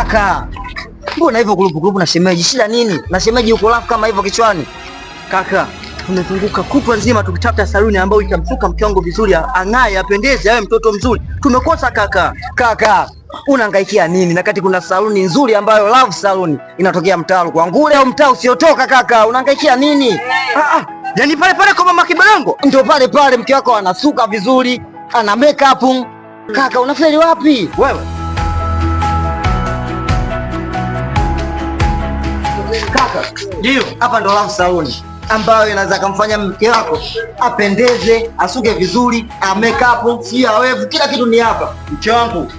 Kaka, mbona hivyo kurupu na shemeji? Shida nini? Na shemeji yuko lafu kama hivyo kichwani? Kaka, tumezunguka kutwa nzima tukitafuta saluni ambayo itamsuka mke wangu vizuri, ang'ae, apendeze, awe mtoto mzuri. Tumekosa kaka. Kaka, unahangaikia nini? Na kati kuna saluni nzuri ambayo Love Saluni inatokea mtaa kwa Ngule au mtaa usiotoka kaka. Unahangaikia nini? Yaani pale pale kwa mama Kibarango? Ndio pale pale, mke wako anasuka vizuri, ana makeup. Kaka, unafeli wapi? Wewe. Kaka, ndio hapa ndo Love Saluni ambayo inaweza kumfanya mke wako apendeze, asuke vizuri, makeup, si awevu, kila kitu ni hapa. Mke wangu,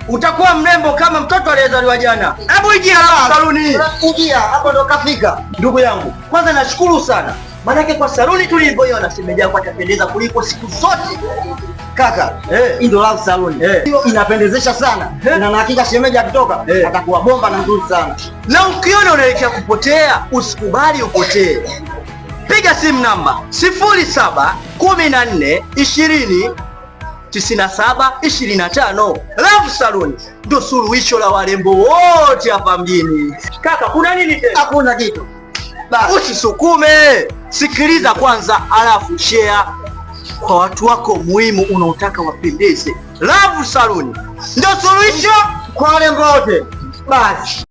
utakuwa mrembo kama mtoto aliyezaliwa jana. Hebu ingia Love Saluni. Ingia, hapo ndo kafika. Ndugu yangu, kwanza nashukuru sana. Maanake kwa saluni tulivyoiona shemeji yako atapendeza kuliko siku zote. Kaka, hii ndo Love Saluni. Hiyo inapendezesha sana. Na hakika shemeji akitoka atakuwa bomba na nzuri sana. Na ukiona unaelekea kupotea, usikubali upotee. Piga simu namba 0714209725. Love Saluni ndio suluhisho la warembo wote hapa mjini. Kaka, kuna nini tena? Hakuna kitu. Basi usisukume. Sikiliza kwanza, alafu share kwa watu wako muhimu unaotaka wapendeze. Love Saluni ndio suluhisho kwa warembo wote. Basi